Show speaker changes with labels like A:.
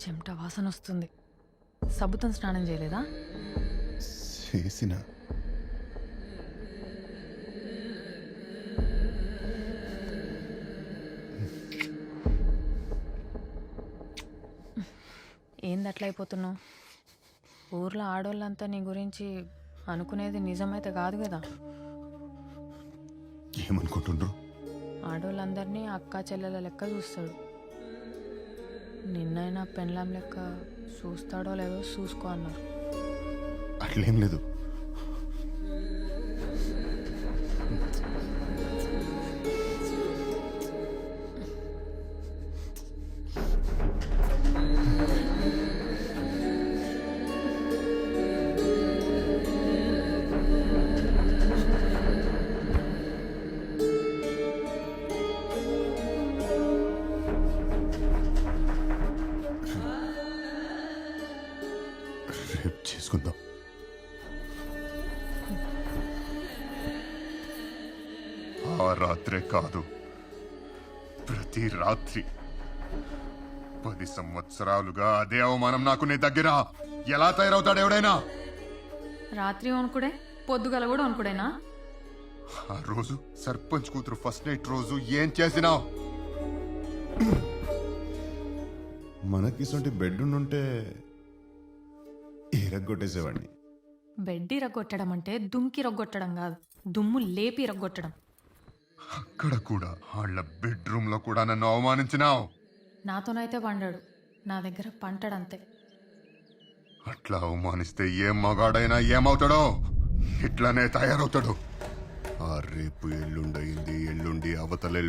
A: చెమట వాసన వస్తుంది. సబ్బుతో స్నానం చేయలేదా?
B: చేసిన
A: ఏంది అట్లా అయిపోతున్నావు? ఊర్లో ఆడోళ్ళంతా నీ గురించి అనుకునేది నిజమైతే కాదు కదా.
B: ఏమనుకుంటుండ్రు?
A: ఆడోళ్ళందరినీ అక్కా చెల్లెల లెక్క చూస్తాడు. నిన్నైనా పెళ్ళాం లెక్క చూస్తాడో లేదో చూసుకో అన్నారు.
B: అట్లేం లేదు. రేపు చేసుకుందాం. ఆ రాత్రే కాదు, ప్రతి రాత్రి 10 సంవత్సరాలుగా అదే అవమానం నాకు. నీ దగ్గర ఎలా తయారవుతాడు ఎవడైనా?
A: రాత్రి వణుకుడే, పొద్దుగల కూడా వణుకుడేనా?
B: ఆ రోజు సర్పంచ్ కూతురు ఫస్ట్ నైట్ రోజు ఏం చేసినావు? మనకి ఇటువంటి బెడ్ ఉంటే ఎరగొట్టేసేవాడిని.
A: బెడ్ ఇరగొట్టడం అంటే దుమ్కి రొగ్గొట్టడం కాదు, దుమ్ము లేపి రొగ్గొట్టడం.
B: అక్కడ కూడా వాళ్ళ బెడ్రూమ్ లో కూడా నన్ను అవమానించినావు.
A: నాతోనైతే పండాడు, నా దగ్గర పంటడంతే.
B: అట్లా అవమానిస్తే ఏం మగాడైనా ఏమవుతాడో ఇట్లానే తయారవుతాడు. ఆ రేపు ఎల్లుండయింది, ఎల్లుండి అవతల